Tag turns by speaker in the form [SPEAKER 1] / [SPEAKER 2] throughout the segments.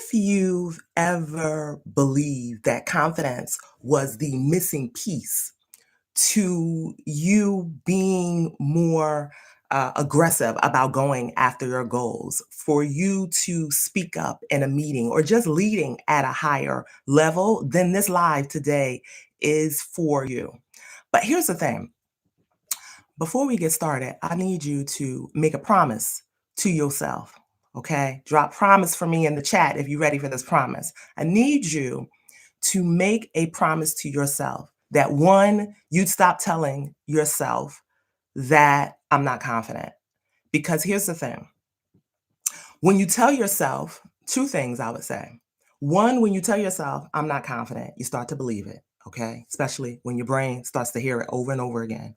[SPEAKER 1] If you've ever believed that confidence was the missing piece to you being more aggressive about going after your goals, for you to speak up in a meeting or just leading at a higher level, then this live today is for you. But here's the thing. Before we get started, I need you to make a promise to yourself. Okay? Drop promise for me in the chat if you're ready for this promise. I need you to make a promise to yourself that one, you'd stop telling yourself that I'm not confident. Because here's the thing, when you tell yourself two things, I would say. One, when you tell yourself, I'm not confident, you start to believe it, okay? Especially when your brain starts to hear it over and over again.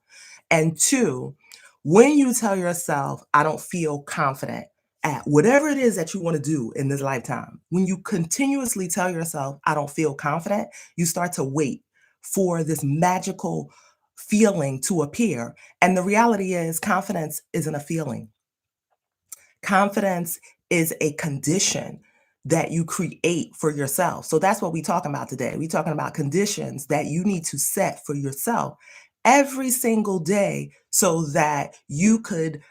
[SPEAKER 1] And two, when you tell yourself, I don't feel confident at whatever it is that you want to do in this lifetime, when you continuously tell yourself, I don't feel confident, you start to wait for this magical feeling to appear. And the reality is, confidence isn't a feeling. Confidence is a condition that you create for yourself. So that's what we're talking about today. We're talking about conditions that you need to set for yourself every single day so that you could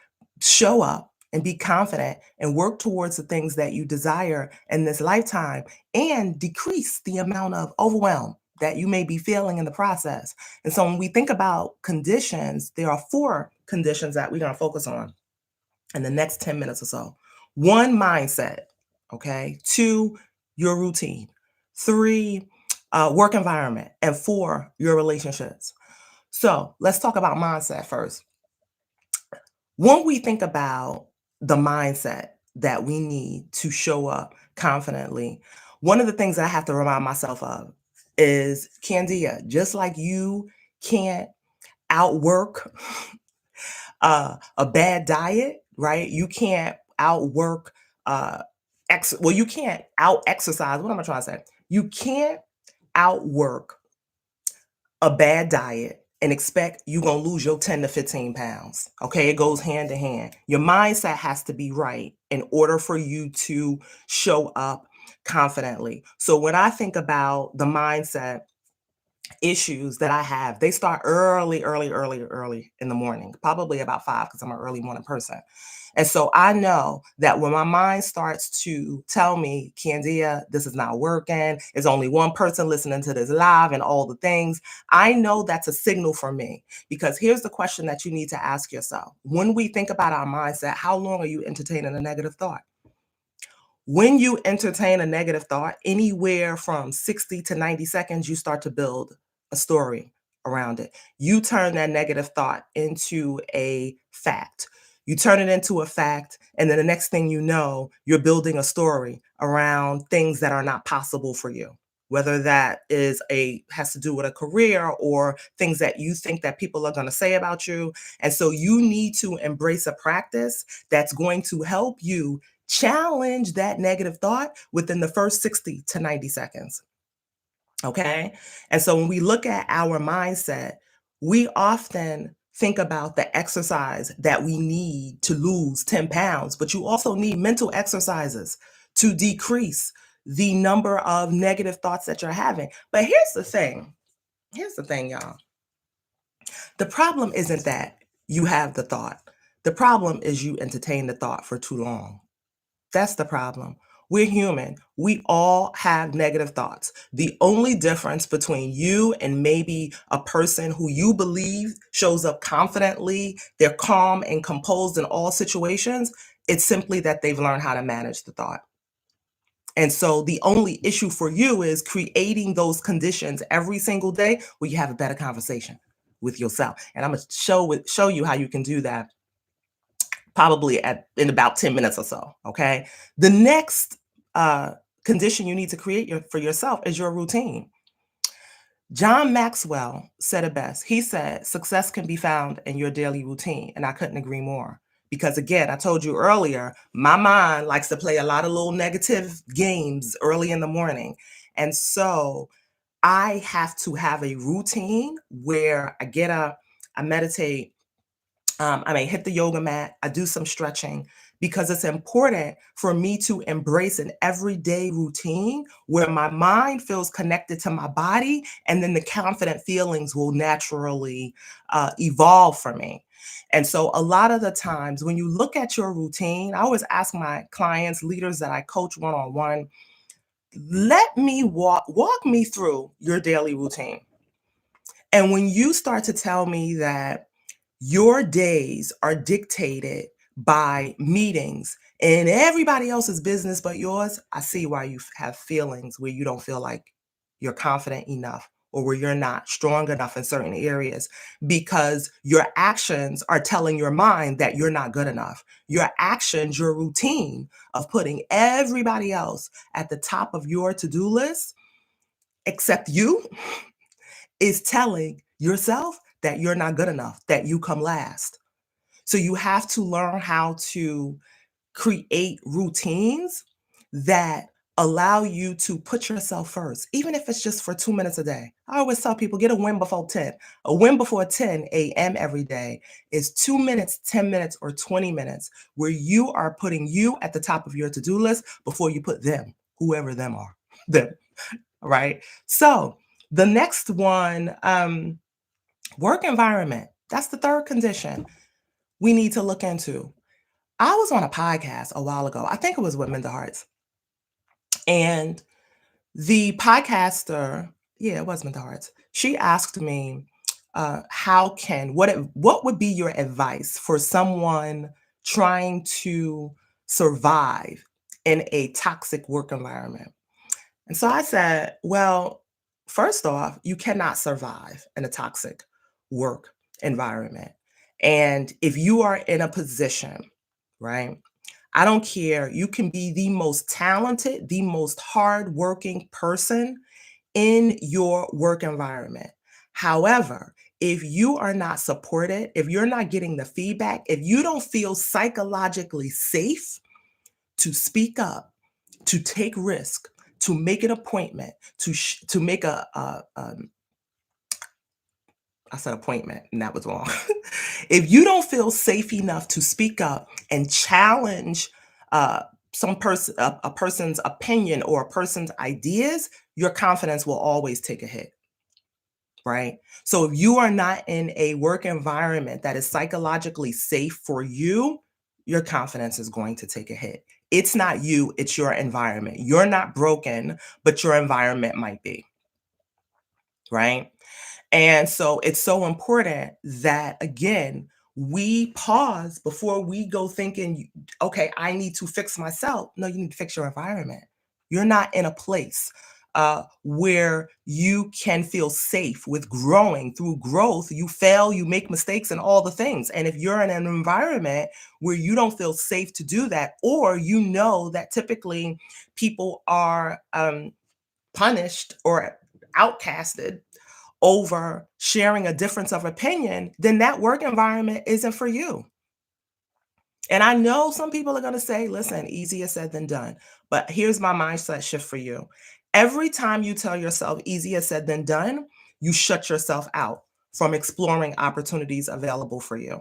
[SPEAKER 1] show up and be confident and work towards the things that you desire in this lifetime and decrease the amount of overwhelm that you may be feeling in the process. And so when we think about conditions, there are four conditions that we're going to focus on in the next 10 minutes or so. One, mindset. Okay. Two, your routine. Three, work environment. And four, your relationships. So let's talk about mindset first. When we think about the mindset that we need to show up confidently, one of the things that I have to remind myself of is, Candia, just like you can't outwork a bad diet, right? You can't outwork you can't out exercise. What am I trying to say? You can't outwork a bad diet and expect you're going to lose your 10 to 15 pounds. Okay. It goes hand in hand. Your mindset has to be right in order for you to show up confidently. So when I think about the mindset issues that I have, they start early in the morning, probably about 5, because I'm an early morning person. And so I know that when my mind starts to tell me, Candia, this is not working, there's only one person listening to this live and all the things, I know that's a signal for me. Because here's the question that you need to ask yourself. When we think about our mindset, how long are you entertaining a negative thought? When you entertain a negative thought, anywhere from 60 to 90 seconds, you start to build a story around it. You turn that negative thought into a fact. You turn it into a fact, and then the next thing you know, you're building a story around things that are not possible for you. Whether that has to do with a career or things that you think that people are going to say about you. And so you need to embrace a practice that's going to help you challenge that negative thought within the first 60 to 90 seconds. Okay. And so when we look at our mindset, we often think about the exercise that we need to lose 10 pounds, but you also need mental exercises to decrease the number of negative thoughts that you're having. But here's the thing. Here's the thing, y'all. The problem isn't that you have the thought. The problem is you entertain the thought for too long. That's the problem. We're human. We all have negative thoughts. The only difference between you and maybe a person who you believe shows up confidently, they're calm and composed in all situations, it's simply that they've learned how to manage the thought. And so the only issue for you is creating those conditions every single day where you have a better conversation with yourself. And I'm going to show you how you can do that probably in about 10 minutes or so. Okay. The next condition you need to create for yourself is your routine. John Maxwell said it best. He said, success can be found in your daily routine. And I couldn't agree more. Because again, I told you earlier, my mind likes to play a lot of little negative games early in the morning. And so I have to have a routine where I get up, I meditate, I may hit the yoga mat, I do some stretching, because it's important for me to embrace an everyday routine where my mind feels connected to my body, and then the confident feelings will naturally evolve for me. And so, a lot of the times when you look at your routine, I always ask my clients, leaders that I coach one on one, let me walk me through your daily routine. And when you start to tell me that your days are dictated by meetings and everybody else's business but yours, I see why you have feelings where you don't feel like you're confident enough or where you're not strong enough in certain areas because your actions are telling your mind that you're not good enough. Your actions, your routine of putting everybody else at the top of your to do list except you is telling yourself that you're not good enough, that you come last. So you have to learn how to create routines that allow you to put yourself first, even if it's just for 2 minutes a day. I always tell people get a win before 10. A win before 10 a.m. every day is 2 minutes, 10 minutes, or 20 minutes where you are putting you at the top of your to do list before you put them, whoever them are, them, right? So the next one, work environment. That's the third condition we need to look into. I was on a podcast a while ago. I think it was with Mental Hearts. And the podcaster, yeah, it was Mental Hearts. She asked me, what would be your advice for someone trying to survive in a toxic work environment? And so I said, well, first off, you cannot survive in a toxic work environment. And if you are in a position, right? I don't care. You can be the most talented, the most hardworking person in your work environment. However, if you are not supported, if you're not getting the feedback, if you don't feel psychologically safe to speak up, to take risk, to make an appointment, to make I said appointment, and that was wrong. If you don't feel safe enough to speak up and challenge uh, a person's opinion or a person's ideas, your confidence will always take a hit, right? So if you are not in a work environment that is psychologically safe for you, your confidence is going to take a hit. It's not you, it's your environment. You're not broken, but your environment might be, right? And so it's so important that, again, we pause before we go thinking, okay, I need to fix myself. No, you need to fix your environment. You're not in a place where you can feel safe with growing. Through growth, you fail, you make mistakes, and all the things. And if you're in an environment where you don't feel safe to do that, or you know that typically people are punished or outcasted over sharing a difference of opinion, then that work environment isn't for you. And I know some people are going to say, listen, easier said than done. But here's my mindset shift for you. Every time you tell yourself easier said than done, you shut yourself out from exploring opportunities available for you.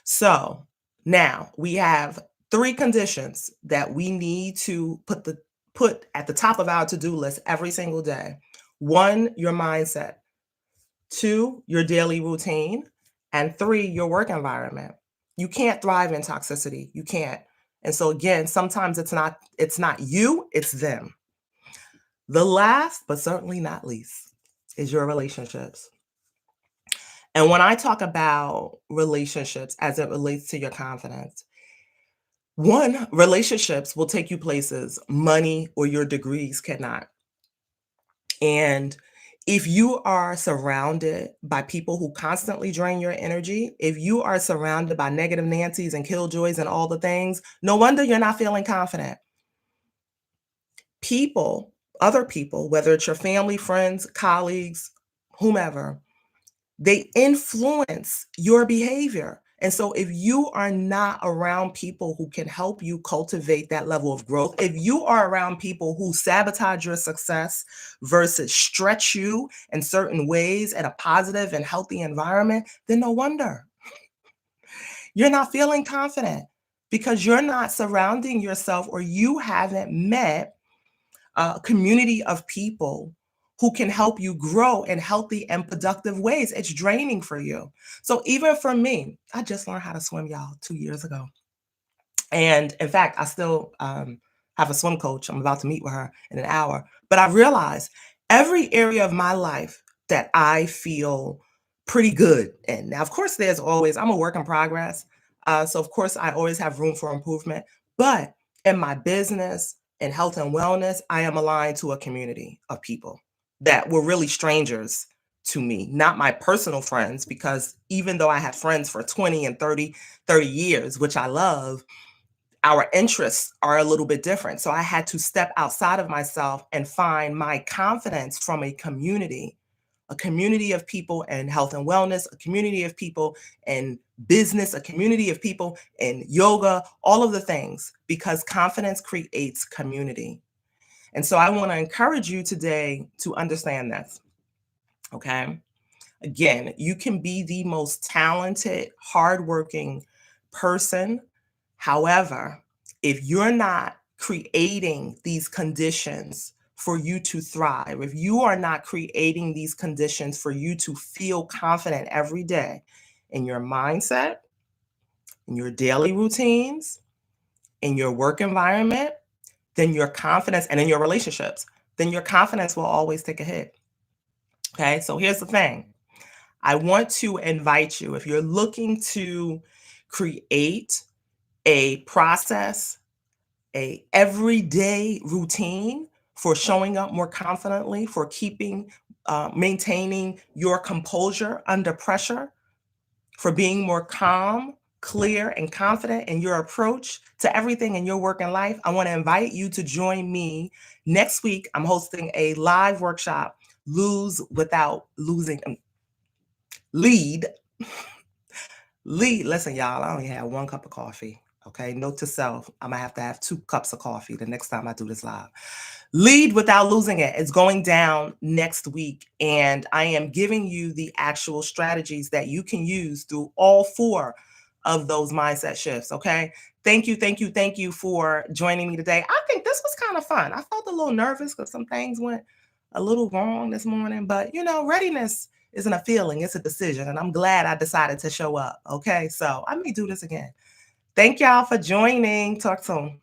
[SPEAKER 1] So now we have three conditions that we need to put at the top of our to-do list every single day. One, your mindset. Two, your daily routine. And three, your work environment. You can't thrive in toxicity. You can't. And so again, sometimes it's not you, it's them. The last, but certainly not least, is your relationships. And when I talk about relationships as it relates to your confidence, one, relationships will take you places money or your degrees cannot. And if you are surrounded by people who constantly drain your energy, if you are surrounded by negative Nancy's and killjoys and all the things, no wonder you're not feeling confident. People, other people, whether it's your family, friends, colleagues, whomever, they influence your behavior. And so if you are not around people who can help you cultivate that level of growth, if you are around people who sabotage your success versus stretch you in certain ways in a positive and healthy environment, then no wonder you're not feeling confident. because you're not surrounding yourself, or you haven't met a community of people who can help you grow in healthy and productive ways. It's draining for you. So even for me, I just learned how to swim, y'all, 2 years ago. And in fact, I still have a swim coach. I'm about to meet with her in an hour. But I realized every area of my life that I feel pretty good in. Now, of course, there's always, I'm a work in progress. So, of course, I always have room for improvement. But in my business and health and wellness, I am aligned to a community of people that were really strangers to me, not my personal friends, because even though I had friends for 20 and 30 years, which I love, our interests are a little bit different. So I had to step outside of myself and find my confidence from a community of people in health and wellness, a community of people in business, a community of people in yoga, all of the things, because confidence creates community. And so I want to encourage you today to understand this. Okay. Again, you can be the most talented, hardworking person. However, if you're not creating these conditions for you to thrive, if you are not creating these conditions for you to feel confident every day in your mindset, in your daily routines, in your work environment, then your confidence, and in your relationships, then your confidence will always take a hit. Okay, so here's the thing. I want to invite you, if you're looking to create a process, a everyday routine for showing up more confidently, for maintaining your composure under pressure, for being more calm, clear, and confident in your approach to everything in your work and life, I want to invite you to join me next week. I'm hosting a live workshop, Lose Without Losing, Lead. Lead. Listen, y'all, I only had 1 cup of coffee. Okay. Note to self, I'm going to have 2 cups of coffee the next time I do this live. Lead Without Losing It is going down next week. And I am giving you the actual strategies that you can use through all 4 of those mindset shifts. Okay. Thank you. Thank you. Thank you for joining me today. I think this was kind of fun. I felt a little nervous because some things went a little wrong this morning, but readiness isn't a feeling, it's a decision. And I'm glad I decided to show up. Okay. So I may do this again. Thank y'all for joining. Talk soon.